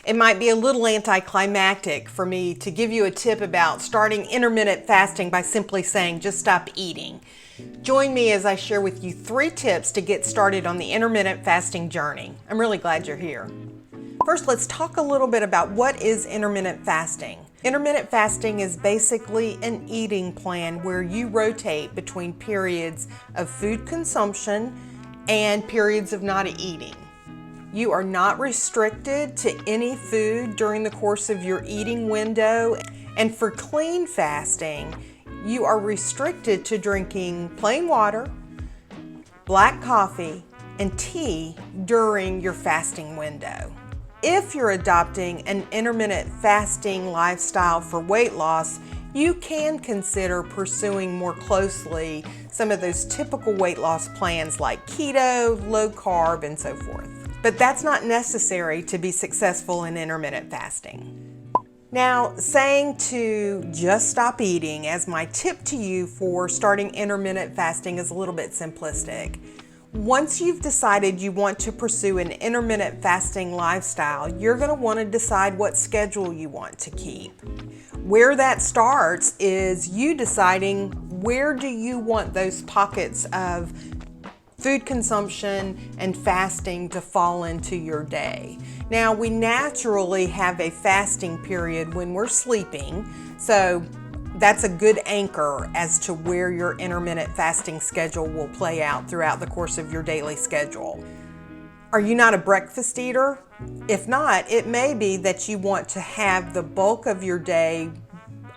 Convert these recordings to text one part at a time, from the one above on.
It might be a little anticlimactic for me to give you a tip about starting intermittent fasting by simply saying just stop eating. Join me as I share with you 3 tips to get started on the intermittent fasting journey. I'm really glad you're here. First, let's talk a little bit about what is intermittent fasting. Intermittent fasting is basically an eating plan where you rotate between periods of food consumption and periods of not eating. You are not restricted to any food during the course of your eating window. And for clean fasting, you are restricted to drinking plain water, black coffee, and tea during your fasting window. If you're adopting an intermittent fasting lifestyle for weight loss, you can consider pursuing more closely some of those typical weight loss plans like keto, low carb, and so forth. But that's not necessary to be successful in intermittent fasting. Now, saying to just stop eating as my tip to you for starting intermittent fasting is a little bit simplistic. Once you've decided you want to pursue an intermittent fasting lifestyle, you're going to want to decide what schedule you want to keep. Where that starts is you deciding where do you want those pockets of food consumption and fasting to fall into your day. Now, we naturally have a fasting period when we're sleeping, so that's a good anchor as to where your intermittent fasting schedule will play out throughout the course of your daily schedule. Are you not a breakfast eater? If not, it may be that you want to have the bulk of your day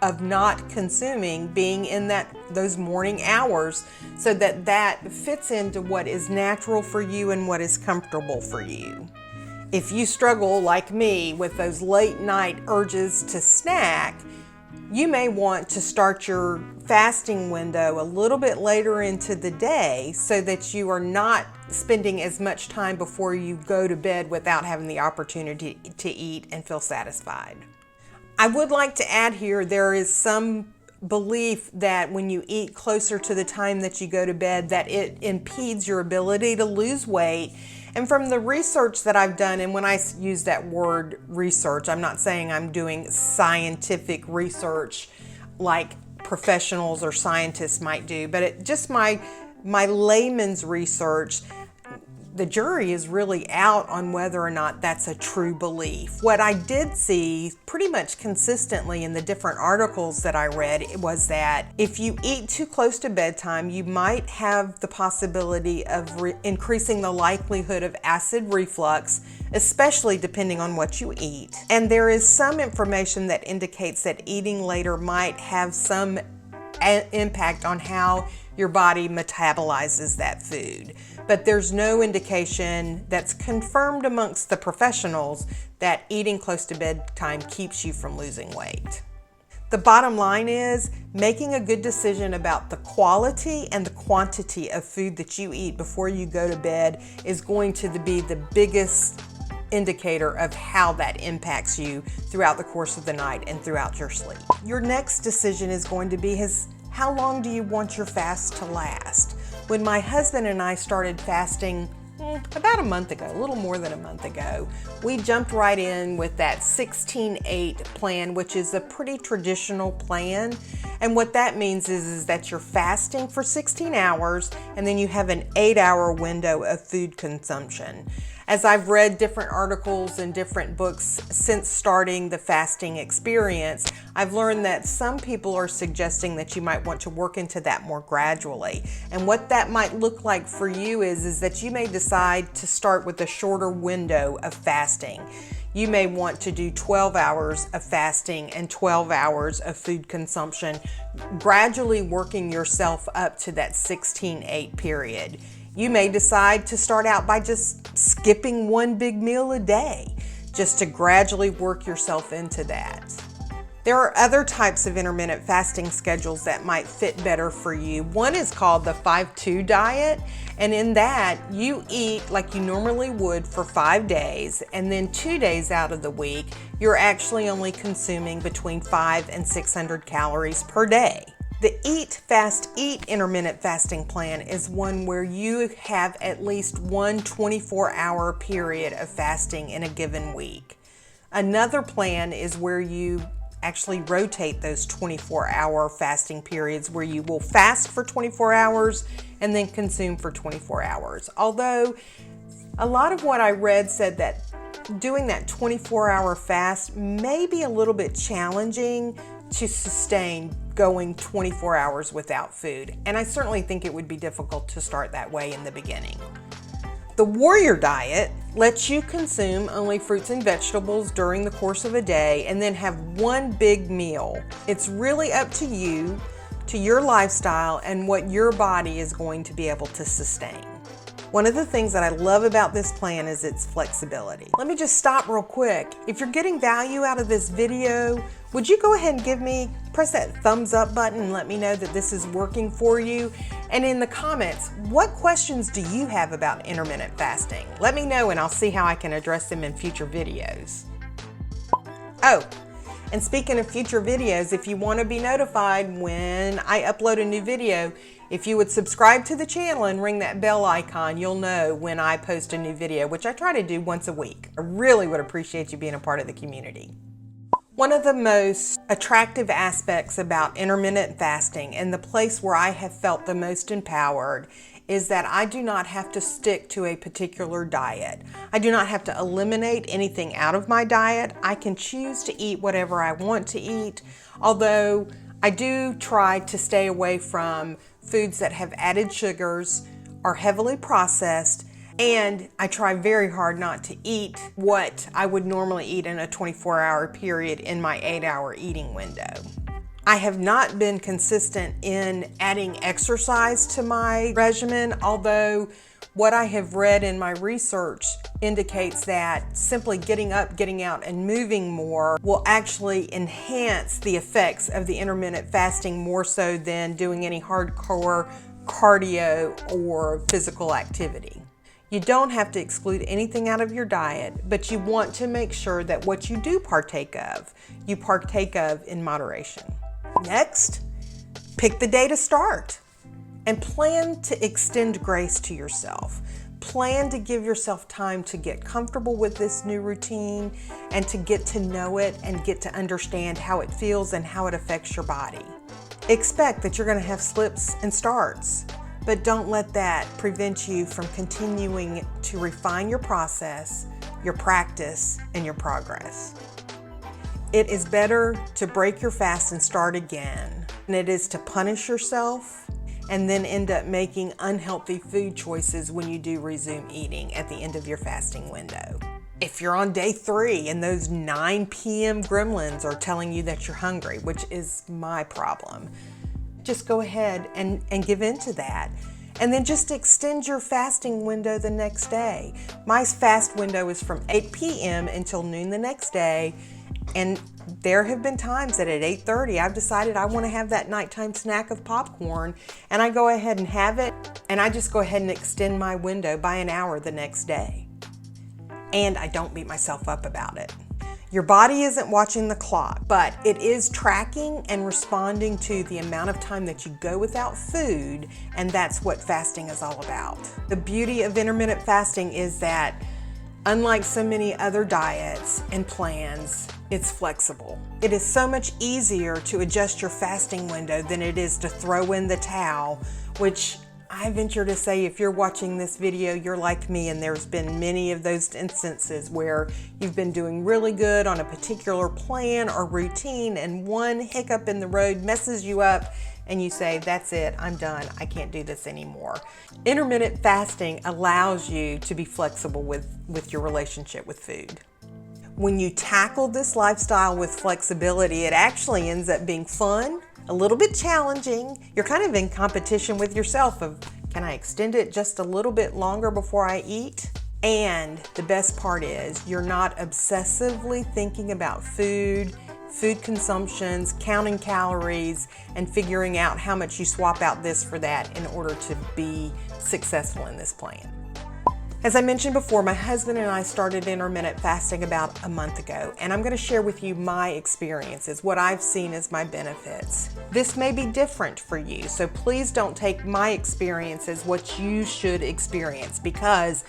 of not consuming being in those morning hours so that fits into what is natural for you and what is comfortable for you. If you struggle like me with those late night urges to snack, you may want to start your fasting window a little bit later into the day so that you are not spending as much time before you go to bed without having the opportunity to eat and feel satisfied. I would like to add here, there is some belief that when you eat closer to the time that you go to bed, that it impedes your ability to lose weight. And from the research that I've done, and when I use that word research, I'm not saying I'm doing scientific research like professionals or scientists might do, but just my layman's research, the jury is really out on whether or not that's a true belief. What I did see pretty much consistently in the different articles that I read was that if you eat too close to bedtime, you might have the possibility of increasing the likelihood of acid reflux, especially depending on what you eat. And there is some information that indicates that eating later might have some impact on how your body metabolizes that food. But there's no indication that's confirmed amongst the professionals that eating close to bedtime keeps you from losing weight. The bottom line is making a good decision about the quality and the quantity of food that you eat before you go to bed is going to be the biggest indicator of how that impacts you throughout the course of the night and throughout your sleep. Your next decision is going to be how long do you want your fast to last? When my husband and I started fasting about a month ago, a little more than a month ago, we jumped right in with that 16-8 plan, which is a pretty traditional plan. And what that means is that you're fasting for 16 hours and then you have an 8-hour window of food consumption. As I've read different articles and different books since starting the fasting experience, I've learned that some people are suggesting that you might want to work into that more gradually. And what that might look like for you is that you may decide to start with a shorter window of fasting. You may want to do 12 hours of fasting and 12 hours of food consumption, gradually working yourself up to that 16-8 period. You may decide to start out by just skipping one big meal a day, just to gradually work yourself into that. There are other types of intermittent fasting schedules that might fit better for you. One is called the 5-2 diet, and in that you eat like you normally would for 5 days, and then 2 days out of the week, you're actually only consuming between 500 and 600 calories per day. The Eat, Fast, Eat intermittent fasting plan is one where you have at least one 24-hour period of fasting in a given week. Another plan is where you actually rotate those 24-hour fasting periods where you will fast for 24 hours and then consume for 24 hours. Although a lot of what I read said that doing that 24-hour fast may be a little bit challenging to sustain going 24 hours without food. And I certainly think it would be difficult to start that way in the beginning. The warrior diet lets you consume only fruits and vegetables during the course of a day and then have one big meal. It's really up to you, to your lifestyle, and what your body is going to be able to sustain. One of the things that I love about this plan is its flexibility. Let me just stop real quick. If you're getting value out of this video, would you go ahead and press that thumbs up button and let me know that this is working for you? And in the comments, what questions do you have about intermittent fasting? Let me know and I'll see how I can address them in future videos. Oh, and speaking of future videos, if you want to be notified when I upload a new video, if you would subscribe to the channel and ring that bell icon, you'll know when I post a new video, which I try to do once a week. I really would appreciate you being a part of the community. One of the most attractive aspects about intermittent fasting and the place where I have felt the most empowered is that I do not have to stick to a particular diet. I do not have to eliminate anything out of my diet. I can choose to eat whatever I want to eat, although I do try to stay away from foods that have added sugars, are heavily processed, and I try very hard not to eat what I would normally eat in a 24-hour period in my 8-hour eating window. I have not been consistent in adding exercise to my regimen, although what I have read in my research indicates that simply getting up, getting out, and moving more will actually enhance the effects of the intermittent fasting more so than doing any hardcore cardio or physical activity. You don't have to exclude anything out of your diet, but you want to make sure that what you do partake of, you partake of in moderation. Next, pick the day to start and plan to extend grace to yourself. Plan to give yourself time to get comfortable with this new routine and to get to know it and get to understand how it feels and how it affects your body. Expect that you're going to have slips and starts, but don't let that prevent you from continuing to refine your process, your practice, and your progress. It is better to break your fast and start again than it is to punish yourself and then end up making unhealthy food choices when you do resume eating at the end of your fasting window. If you're on day 3 and those 9 p.m. gremlins are telling you that you're hungry, which is my problem, just go ahead and give in to that. And then just extend your fasting window the next day. My fast window is from 8 p.m. until noon the next day. And there have been times that at 8:30 I've decided I want to have that nighttime snack of popcorn, and I go ahead and have it, and I just go ahead and extend my window by an hour the next day. And I don't beat myself up about it. Your body isn't watching the clock, but it is tracking and responding to the amount of time that you go without food, and that's what fasting is all about. The beauty of intermittent fasting is that unlike so many other diets and plans, it's flexible. It is so much easier to adjust your fasting window than it is to throw in the towel, which I venture to say if you're watching this video, you're like me, and there's been many of those instances where you've been doing really good on a particular plan or routine and one hiccup in the road messes you up and you say, that's it, I'm done, I can't do this anymore. Intermittent fasting allows you to be flexible with your relationship with food. When you tackle this lifestyle with flexibility, it actually ends up being fun, a little bit challenging. You're kind of in competition with yourself of, can I extend it just a little bit longer before I eat? And the best part is you're not obsessively thinking about food consumptions, counting calories, and figuring out how much you swap out this for that in order to be successful in this plan. As I mentioned before, my husband and I started intermittent fasting about a month ago, and I'm going to share with you my experiences, what I've seen as my benefits. This may be different for you, so please don't take my experience as what you should experience, because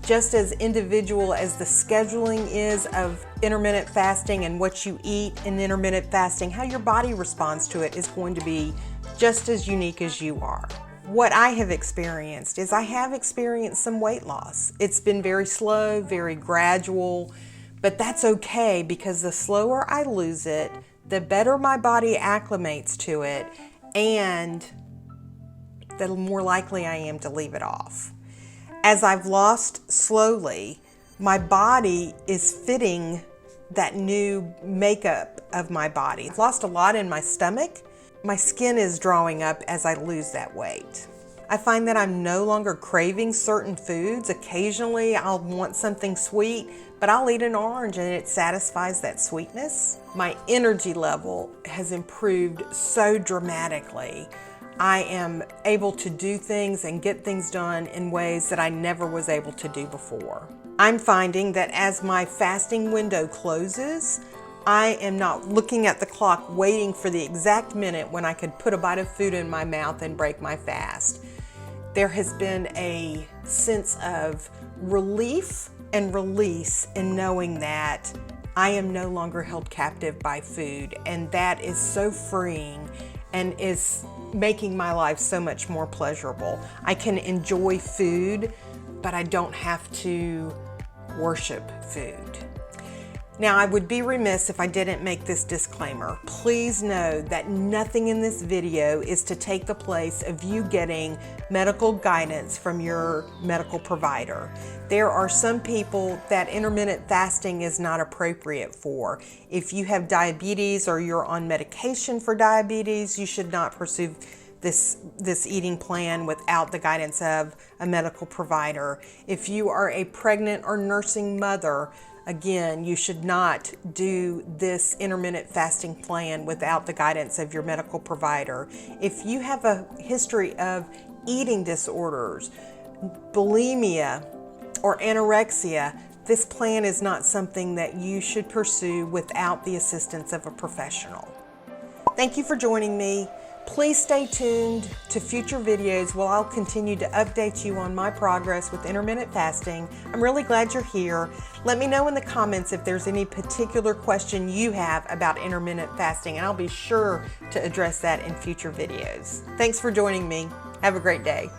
just as individual as the scheduling is of intermittent fasting and what you eat in intermittent fasting, how your body responds to it is going to be just as unique as you are. What I have experienced is I have experienced some weight loss. It's been very slow, very gradual, but that's okay because the slower I lose it, the better my body acclimates to it, and the more likely I am to leave it off. As I've lost slowly, my body is fitting that new makeup of my body. I've lost a lot in my stomach. My skin is drawing up as I lose that weight. I find that I'm no longer craving certain foods. Occasionally I'll want something sweet, but I'll eat an orange and it satisfies that sweetness. My energy level has improved so dramatically. I am able to do things and get things done in ways that I never was able to do before. I'm finding that as my fasting window closes, I am not looking at the clock waiting for the exact minute when I could put a bite of food in my mouth and break my fast. There has been a sense of relief and release in knowing that I am no longer held captive by food, and that is so freeing and is making my life so much more pleasurable. I can enjoy food, but I don't have to worship food. Now, I would be remiss if I didn't make this disclaimer. Please know that nothing in this video is to take the place of you getting medical guidance from your medical provider. There are some people that intermittent fasting is not appropriate for. If you have diabetes or you're on medication for diabetes, you should not pursue this eating plan without the guidance of a medical provider. If you are a pregnant or nursing mother, again, you should not do this intermittent fasting plan without the guidance of your medical provider. If you have a history of eating disorders, bulimia, or anorexia, this plan is not something that you should pursue without the assistance of a professional. Thank you for joining me. Please stay tuned to future videos where I'll continue to update you on my progress with intermittent fasting. I'm really glad you're here. Let me know in the comments if there's any particular question you have about intermittent fasting, and I'll be sure to address that in future videos. Thanks for joining me. Have a great day.